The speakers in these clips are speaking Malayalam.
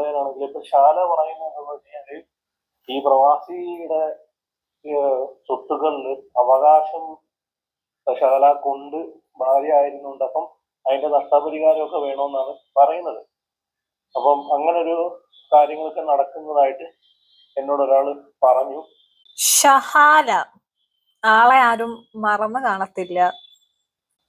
പറയാനാണെങ്കിൽ ഇപ്പൊ ശാല പറയുന്നത് പറഞ്ഞാല് ഈ പ്രവാസിയുടെ സ്വത്തുക്കളിൽ അവകാശം ശാല കൊണ്ട് ഭാര്യ ആയിരുന്നുണ്ട്. അപ്പം അതിന്റെ നഷ്ടപരിഹാരമൊക്കെ വേണമെന്നാണ് പറയുന്നത്. അപ്പം അങ്ങനൊരു കാര്യങ്ങളൊക്കെ നടക്കുന്നതായിട്ട് എന്നോട് ഒരാള് പറഞ്ഞു. ഷഹാല ആളെ ആരും മറന്നു കാണത്തില്ല.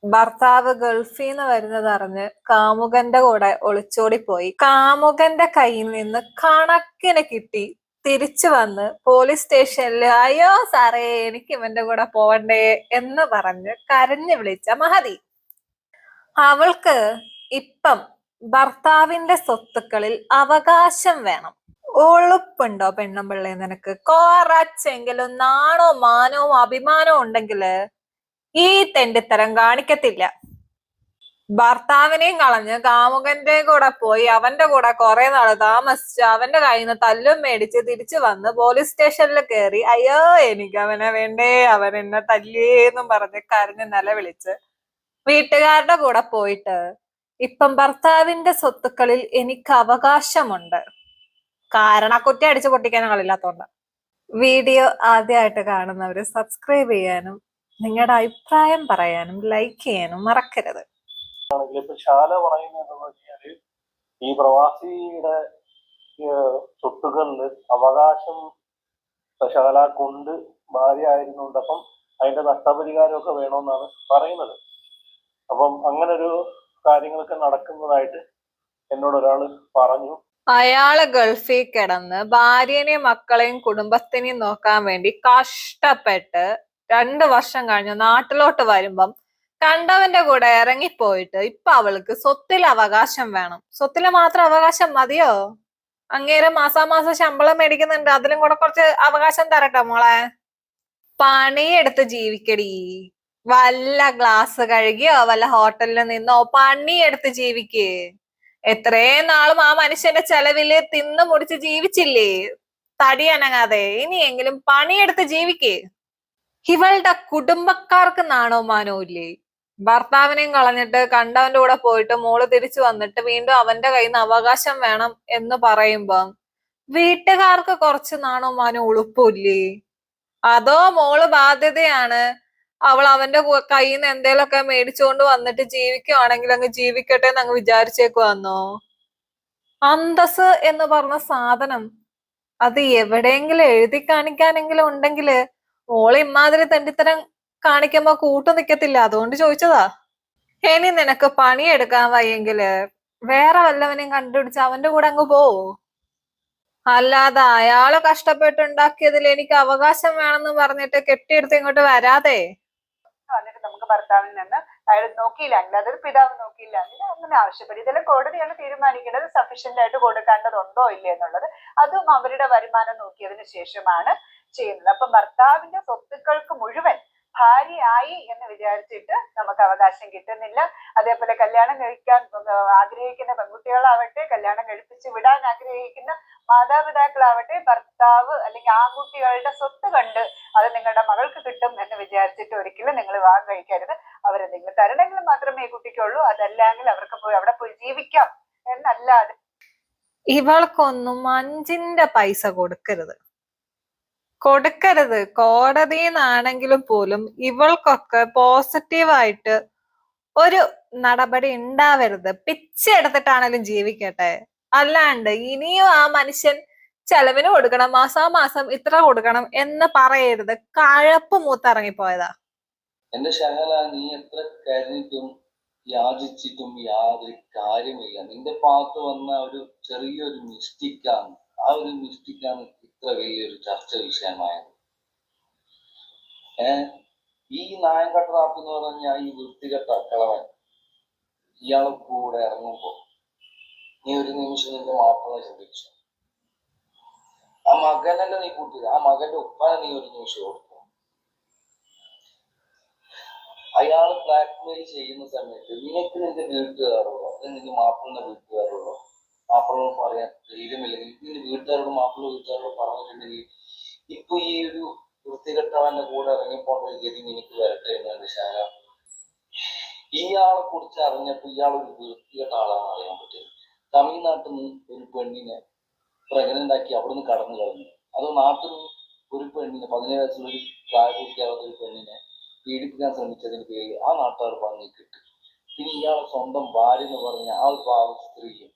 ഭർത്താവ് ഗൾഫിൽ നിന്ന് വരുന്നത് അറിഞ്ഞ് കാമുകന്റെ കൂടെ ഒളിച്ചോടിപ്പോയി. കാമുകന്റെ കയ്യിൽ നിന്ന് കണക്കിന് കിട്ടി തിരിച്ചു വന്ന് പോലീസ് സ്റ്റേഷനിൽ അയ്യോ സാറേ എനിക്ക് ഇവന്റെ കൂടെ പോവണ്ടേ എന്ന് പറഞ്ഞ് കരഞ്ഞു വിളിച്ച മഹതി. അവൾക്ക് ഇപ്പം ഭർത്താവിന്റെ സ്വത്തുക്കളിൽ അവകാശം വേണം. ഉളുപ്പുണ്ടോ പെണ്ണുമ്പിള്ളേ നിനക്ക്? കുറച്ചെങ്കിലും നാണോ മാനവും അഭിമാനവും ഉണ്ടെങ്കില് ഈ തെണ്ടിത്തരം കാണിക്കത്തില്ല. ഭർത്താവിനെയും കളഞ്ഞ് കാമുകന്റെ കൂടെ പോയി അവന്റെ കൂടെ കുറെ നാള് താമസിച്ച് അവന്റെ കയ്യിൽ നിന്ന് തല്ലും മേടിച്ച് തിരിച്ചു വന്ന് പോലീസ് സ്റ്റേഷനിൽ കയറി അയ്യോ എനിക്ക് അവനെ വേണ്ടേ, അവൻ എന്നെ തല്ലിയെന്നും പറഞ്ഞ് കരഞ്ഞ് നിലവിളിച്ച് വീട്ടുകാരുടെ കൂടെ പോയിട്ട് ഇപ്പം ഭർത്താവിന്റെ സ്വത്തുക്കളിൽ എനിക്ക് അവകാശമുണ്ട്. കാരണക്കുറ്റി അടിച്ചു പൊട്ടിക്കാൻ ആളില്ലാത്തോണ്ട്. വീഡിയോ ആദ്യമായിട്ട് കാണുന്നവര് സബ്സ്ക്രൈബ് ചെയ്യാനും നിങ്ങളുടെ അഭിപ്രായം പറയാനും ലൈക്ക് ചെയ്യാനും മറക്കരുത്. ഇപ്പൊ ശാല പറയുന്നത് പറഞ്ഞാല് ഈ പ്രവാസിയുടെ സ്വത്തുക്കളിൽ അവകാശം ശാല കൊണ്ട് ഭാര്യ ആയിരുന്നുണ്ട്. അപ്പം അതിന്റെ നഷ്ടപരിഹാരമൊക്കെ വേണമെന്നാണ് പറയുന്നത്. അപ്പം അങ്ങനൊരു കാര്യങ്ങളൊക്കെ നടക്കുന്നതായിട്ട് എന്നോട് ഒരാള് പറഞ്ഞു. അയാള് ഗൾഫിൽ കിടന്ന് ഭാര്യനെയും മക്കളെയും കുടുംബത്തിനെയും നോക്കാൻ വേണ്ടി കഷ്ടപ്പെട്ട് 2 വർഷം കഴിഞ്ഞ് നാട്ടിലോട്ട് വരുമ്പം കണ്ടവന്റെ കൂടെ ഇറങ്ങിപ്പോയിട്ട് ഇപ്പൊ അവൾക്ക് സ്വത്തിൽ അവകാശം വേണം. സ്വത്തില് മാത്രം അവകാശം മതിയോ? അങ്ങേരെ മാസാമാസം ശമ്പളം മേടിക്കുന്നുണ്ട്, അതിലും കൂടെ കുറച്ച് അവകാശം തരട്ടെ മോളെ. പണിയെടുത്ത് ജീവിക്കടി. വല്ല ഗ്ലാസ് കഴുകിയോ വല്ല ഹോട്ടലിൽ നിന്നോ പണിയെടുത്ത് ജീവിക്ക്. എത്രയും നാളും ആ മനുഷ്യന്റെ ചെലവില് തിന്നു മുടിച്ച് ജീവിച്ചില്ലേ തടി അനങ്ങാതെ? ഇനിയെങ്കിലും പണിയെടുത്ത് ജീവിക്ക്. ഇവളുടെ കുടുംബക്കാർക്ക് നാണോ മാനോ ഇല്ലേ? ഭർത്താവിനെയും കളഞ്ഞിട്ട് കണ്ടവന്റെ കൂടെ പോയിട്ട് മോള് തിരിച്ചു വന്നിട്ട് വീണ്ടും അവന്റെ കയ്യിൽ നിന്ന് അവകാശം വേണം എന്ന് പറയുമ്പം വീട്ടുകാർക്ക് കുറച്ച് നാണോ മാനോ ഉളുപ്പില്ലേ? അതോ മോള് ബാധ്യതയാണ്, അവൾ അവന്റെ കയ്യിൽ നിന്ന് എന്തേലൊക്കെ മേടിച്ചുകൊണ്ട് വന്നിട്ട് ജീവിക്കുവാണെങ്കിൽ അങ്ങ് ജീവിക്കട്ടെ എന്ന് അങ്ങ് വിചാരിച്ചേക്കുവാന്നോ? അന്തസ് എന്ന് പറഞ്ഞ സാധനം അത് എവിടെയെങ്കിലും എഴുതി കാണിക്കാനെങ്കിലും ഉണ്ടെങ്കില് മോള് ഇമാതിരി തെണ്ടിത്തരം കാണിക്കുമ്പോ കൂട്ടു നിക്കത്തില്ല. അതുകൊണ്ട് ചോദിച്ചതാ. ഇനി നിനക്ക് പണിയെടുക്കാൻ വയ്യെങ്കില് വേറെ വല്ലവനെയും കണ്ടുപിടിച്ച് അവന്റെ കൂടെ അങ്ങ് പോ. അല്ലാതെ അയാള് കഷ്ടപ്പെട്ടുണ്ടാക്കിയതിൽ എനിക്ക് അവകാശം വേണമെന്ന് പറഞ്ഞിട്ട് കെട്ടിയെടുത്ത് ഇങ്ങോട്ട് വരാതെ. വന്നിട്ട് നമുക്ക് ഭർത്താവിൽ നിന്ന് അയാൾ നോക്കിയില്ല, അതൊരു പിതാവ് നോക്കിയില്ല, അങ്ങനെ ആവശ്യപ്പെടും. ഇതെല്ലാം കോടതിയാണ് തീരുമാനിക്കേണ്ടത് സഫീഷ്യന്റ് ആയിട്ട് കൊടുക്കേണ്ടതുണ്ടോ ഇല്ലേ എന്നുള്ളത്. അതും അവരുടെ വരുമാനം നോക്കിയതിനു ശേഷമാണ് ചെയ്യുന്നത്. അപ്പൊ ഭർത്താവിന്റെ സ്വത്തുക്കൾക്ക് മുഴുവൻ ഭാര്യയായി എന്ന് വിചാരിച്ചിട്ട് നമുക്ക് അവകാശം കിട്ടുന്നില്ല. അതേപോലെ കല്യാണം കഴിക്കാൻ ആഗ്രഹിക്കുന്ന പെൺകുട്ടികളാവട്ടെ, കല്യാണം കഴിപ്പിച്ച് വിടാൻ ആഗ്രഹിക്കുന്ന മാതാപിതാക്കളാവട്ടെ, ഭർത്താവ് അല്ലെങ്കിൽ ആൺകുട്ടികളുടെ സ്വത്ത് കണ്ട് അത് നിങ്ങളുടെ മകൾക്ക് കിട്ടും എന്ന് വിചാരിച്ചിട്ട് ഒരിക്കലും നിങ്ങൾ വിവാഹം കഴിക്കരുത്. അവരെ നിങ്ങൾ തരണമെങ്കിൽ മാത്രമേ ഈ കുട്ടിക്കുള്ളൂ, അതല്ലെങ്കിൽ അവർക്ക് പോയി അവിടെ പോയി ജീവിക്കാം എന്നല്ലാതെ. ഇവൾക്കൊന്നും 5 പൈസ കൊടുക്കരുത്. കോടതിന്നാണെങ്കിലും പോലും ഇവൾക്കൊക്കെ പോസിറ്റീവായിട്ട് ഒരു നടപടി ഉണ്ടാവരുത്. പിച്ചെടുത്തിട്ടാണെങ്കിലും ജീവിക്കട്ടെ. അല്ലാണ്ട് ഇനിയും ആ മനുഷ്യൻ ചെലവിന് കൊടുക്കണം, മാസാമാസം ഇത്ര കൊടുക്കണം എന്ന് പറയരുത്. കഴപ്പ് മൂത്തിറങ്ങിപ്പോയതാ. എന്റെ ശകല, നീ എത്ര കരഞ്ഞിട്ടും യാചിച്ചിട്ടും യാതൊരു കാര്യമില്ല. നിന്റെ ഭാഗത്ത് വന്ന ഒരു ചെറിയൊരു മിസ്റ്റേക്കാണ്. ആ ഒരു മിസ്റ്റേക്കാണ് ഇത്ര വലിയൊരു ചർച്ച വിഷയമായത്. ഈ നായൻകട്ട റാപ്പ് എന്ന് പറഞ്ഞാൽ ഈ വൃത്തികെട്ട കളവൻ ഇയാളെ കൂടെ ഇറങ്ങുമ്പോ നീ ഒരു നിമിഷം നിന്റെ മാപ്പിള ചിന്തിച്ചു. ആ മകനല്ല നീ കൂട്ടിയത്, ആ മകന്റെ ഉപ്പാനെ നീ ഒരു നിമിഷം കൊടുത്തു. അയാൾ ബ്ലാക്ക്മെയിൽ ചെയ്യുന്ന സമയത്ത് നിനക്ക് നിന്റെ വീട്ടുകാരുള്ളോ അല്ലെങ്കിൽ നിന്റെ മാപ്പിളിന്റെ വീട്ടുകാരുള്ളോ? മാപ്പിളോട് പറയാൻ ധൈര്യമില്ലെങ്കിൽ നിന്റെ വീട്ടുകാരോട് മാപ്പിള വീട്ടുകാരോട് പറഞ്ഞിട്ടുണ്ടെങ്കിൽ ഇപ്പൊ ഈ ഒരു വൃത്തികെട്ടവന്റെ കൂടെ ഇറങ്ങിപ്പോണ്ട ഒരു ഗതി നിനക്ക് വരട്ടെ എന്നുണ്ട് ശാല. ഇയാളെ കുറിച്ച് അറിഞ്ഞപ്പോ ഇയാളൊരു വൃത്തികെട്ട ആളാണെന്ന് അറിയാൻ പറ്റും. തമിഴ്നാട്ടിൽ നിന്ന് ഒരു പെണ്ണിനെ പ്രഗ്നന്റ് ആക്കി അവിടെ നിന്ന് കടന്നു കളഞ്ഞു. അത് നാട്ടിൽ നിന്ന് ഒരു പെണ്ണിനെ 17 വയസ്സുള്ള ഒരു പ്രായപൂർത്തിയാവാത്ത ഒരു പെണ്ണിനെ പീഡിപ്പിക്കാൻ ശ്രമിച്ചതിന് പേരിൽ ആ നാട്ടുകാർ പണി കിട്ടി. പിന്നെ ഇയാളെ സ്വന്തം ഭാര്യ എന്ന് പറഞ്ഞ ആ ഒരു പാവ സ്ത്രീയെ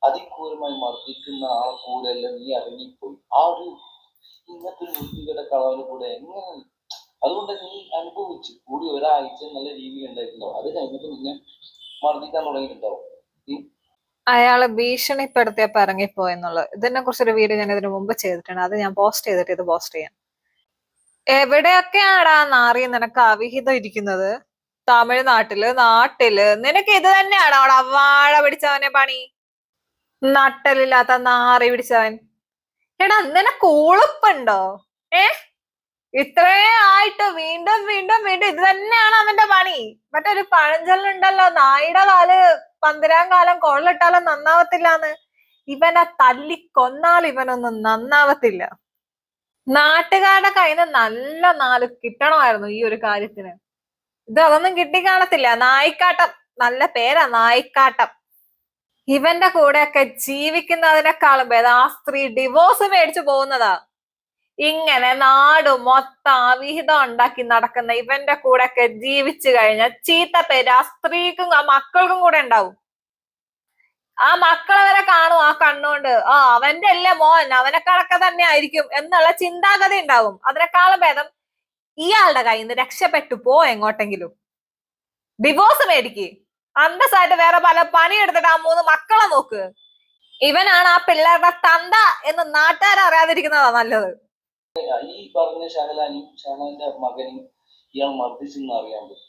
അതിക്രൂരമായി മർദ്ദിക്കുന്ന ആളെ കൂടെയല്ല നീ ഇറങ്ങിപ്പോയി. ആ ഒരു ഇന്നത്തെ ഒരു വൃത്തികെട്ട കളവിന് കൂടെ എങ്ങനെ? അതുകൊണ്ട് നീ അനുഭവിച്ചു കൂടി ഒരാഴ്ച നല്ല രീതിയിൽ ഉണ്ടായിട്ടുണ്ടാവും. അത് കഴിഞ്ഞിട്ട് നിന്നെ മർദ്ദിക്കാൻ തുടങ്ങിയിട്ടുണ്ടാവും. അയാള് ഭീഷണിപ്പെടുത്തിയപ്പോ ഇറങ്ങിപ്പോയെന്നുള്ളത്, ഇതിനെ കുറിച്ചൊരു വീഡിയോ ഞാൻ ഇതിനു മുമ്പ് ചെയ്തിട്ടുണ്ട്. അത് ഞാൻ പോസ്റ്റ് ചെയ്തിട്ട് ഇത് പോസ്റ്റ് ചെയ്യാം. എവിടെയൊക്കെയാടാ നാറി നിനക്ക് അവിഹിതം ഇരിക്കുന്നത്? നാട്ടില് നിനക്ക് ഇത് തന്നെയാണോ അവിടെ വാഴ പിടിച്ചവനെ പണി? നട്ടലില്ലാത്ത നാറി പിടിച്ചവൻ. എടാ നിനക്ക് ഉളുപ്പുണ്ടോ? ഇത്രേ ആയിട്ട് വീണ്ടും വീണ്ടും വീണ്ടും ഇത് തന്നെയാണ് അവന്റെ പണി. മറ്റൊരു പഴഞ്ചൊല്ലുണ്ടല്ലോ, നായുടെ കാല് 12 കാലം കൊള്ളിട്ടാലും നന്നാവത്തില്ലാന്ന്. ഇവനെ തല്ലിക്കൊന്നാൽ ഇവനൊന്നും നന്നാവത്തില്ല. നാട്ടുകാരുടെ കയ്യിൽ നിന്ന് നല്ല 4 കിട്ടണമായിരുന്നു ഈ ഒരു കാര്യത്തിന്. ഇത് അതൊന്നും കിട്ടിക്കാണത്തില്ല. നായിക്കാട്ടം, നല്ല പേരാ നായിക്കാട്ടം. ഇവന്റെ കൂടെയൊക്കെ ജീവിക്കുന്നതിനേക്കാളും ഭേദം ആ സ്ത്രീ ഡിവോഴ്സ് മേടിച്ചു പോകുന്നതാ. ഇങ്ങനെ നാട് മൊത്തം അവിഹിതം ഉണ്ടാക്കി നടക്കുന്ന ഇവന്റെ കൂടെയൊക്കെ ജീവിച്ചു കഴിഞ്ഞാൽ ചീത്ത പേര് ആ സ്ത്രീക്കും ആ മക്കൾക്കും കൂടെ ഉണ്ടാവും. ആ മക്കളെ വരെ കാണും ആ കണ്ണുകൊണ്ട്, അവന്റെ അല്ലേ മോൻ, അവനെക്കാളൊക്കെ തന്നെ ആയിരിക്കും എന്നുള്ള ചിന്താഗതി ഉണ്ടാവും. അതിനേക്കാളും ഭേദം ഇയാളുടെ കയ്യിൽ നിന്ന് രക്ഷപ്പെട്ടു പോ എങ്ങോട്ടെങ്കിലും. ഡിവോഴ്സ് മേടിക്ക്, അന്തസ്സായിട്ട് വേറെ പല പണിയെടുത്തിട്ട് ആ 3 മക്കളെ നോക്ക്. ഇവനാണ് ആ പിള്ളേരുടെ തന്ത എന്ന് നാട്ടുകാരെ അറിയാതിരിക്കുന്നതാ നല്ലത്. ഈ പറഞ്ഞ ഷഹലാന്റെ മകനും ഇയാൾ മർദ്ദിച്ചെന്ന് അറിയാൻ പറ്റും.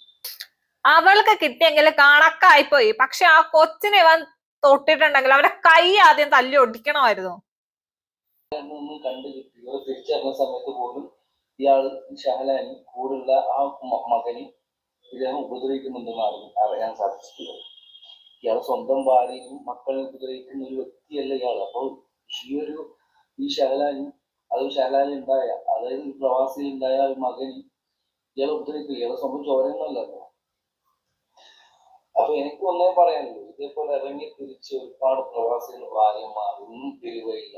അവൾക്ക് കിട്ടിയെങ്കിൽ കണക്കായിപ്പോയി. പക്ഷെ ആ കൊച്ചിനെ ഇവൻ തൊട്ടിട്ടുണ്ടെങ്കിൽ അവന്റെ കൈ ആദ്യം തല്ലി ഒടിക്കണമായിരുന്നു. കണ്ടു കിട്ടി തിരിച്ചറിഞ്ഞ സമയത്ത് പോലും ഇയാൾ ഷഹലാനി കൂടുള്ള ആ മകന് ഇദ്ദേഹം ഉപദ്രവിക്കുന്നുണ്ടെന്ന് അറിയാൻ സാധിച്ചിട്ടുള്ളത്. ഇയാൾ സ്വന്തം ഭാര്യയും മക്കളെ ഉപദ്രവിക്കുന്ന ഒരു വ്യക്തിയല്ല ഇയാൾ. അപ്പോൾ ഈ ഷഹലാനി, അത് ഷഹലാനി ഉണ്ടായ, അതായത് പ്രവാസിയിൽ ഉണ്ടായ ഒരു മകന് ഇയാൾ ഉപദ്രവിക്കുക. ഇയാളെ സ്വന്തം ചോരയൊന്നുമല്ലല്ലോ. അപ്പൊ എനിക്ക് ഒന്നേ പറയാനുള്ളൂ, ഇതേപോലെ ഇറങ്ങി തിരിച്ച് ഒരുപാട് പ്രവാസികൾ ഭാര്യമാർ ഒന്നും തിരിവയില്ല.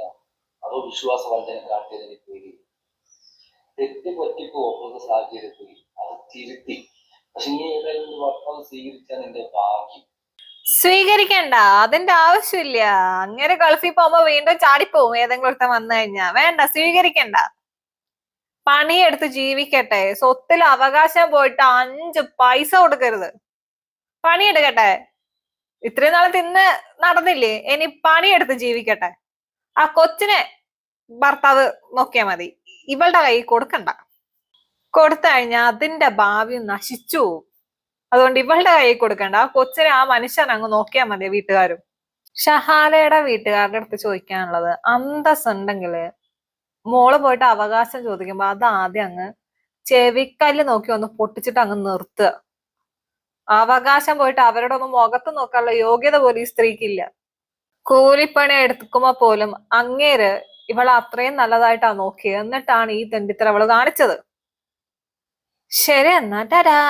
അതോ വിശ്വാസവഞ്ചന കാട്ടിയതിന് പേര് തെറ്റ് പറ്റിപ്പോ പോകുന്ന സാഹചര്യത്തിൽ അത് തിരുത്തി. പക്ഷെ നീ ഏതായാലും ഭർത്താവ് സ്വീകരിച്ചാൽ നിന്റെ ഭാഗ്യം. സ്വീകരിക്കണ്ട, അതിന്റെ ആവശ്യമില്ല. അങ്ങനെ ഗൾഫിൽ പോകുമ്പോ വീണ്ടും ചാടിപ്പോവും ഏതെങ്കിലും ഒരുത്തം വന്നു കഴിഞ്ഞാ. വേണ്ട, സ്വീകരിക്കണ്ട. പണിയെടുത്ത് ജീവിക്കട്ടെ. സ്വത്തിൽ അവകാശം പോയിട്ട് 5 പൈസ കൊടുക്കരുത്. പണിയെടുക്കട്ടെ. ഇത്രയും നാളെ തിന്ന് നടന്നില്ലേ, ഇനി പണിയെടുത്ത് ജീവിക്കട്ടെ. ആ കൊച്ചിനെ ഭർത്താവ് നോക്കിയാ മതി, ഇവളുടെ കൈ കൊടുക്കണ്ട. കൊടുത്തു കഴിഞ്ഞാൽ അതിന്റെ ഭാവി നശിച്ചു പോവും. അതുകൊണ്ട് ഇവളുടെ കൈ കൊടുക്കണ്ട. ആ കൊച്ചിനെ ആ മനുഷ്യൻ അങ്ങ് നോക്കിയാ മതി വീട്ടുകാരും. ഷഹാലയുടെ വീട്ടുകാരുടെ അടുത്ത് ചോദിക്കാനുള്ളത്, അന്തസ്സുണ്ടെങ്കില് മോള് പോയിട്ട് അവകാശം ചോദിക്കുമ്പോ അത് ആദ്യം അങ്ങ് ചെവിക്കല്ല് നോക്കി ഒന്ന് പൊട്ടിച്ചിട്ട് അങ്ങ് നിർത്തുക. അവകാശം പോയിട്ട് അവരുടെ ഒന്ന് മുഖത്ത് നോക്കാനുള്ള യോഗ്യത പോലും ഈ സ്ത്രീക്കില്ല. കൂലിപ്പണി എടുക്കുമ്പോ പോലും അങ്ങേര് ഇവളെ അത്രയും നല്ലതായിട്ടാ നോക്കിയത്. എന്നിട്ടാണ് ഈ തെണ്ടിത്തരം അവള് കാണിച്ചത്. ശരി എന്നാ ടാ.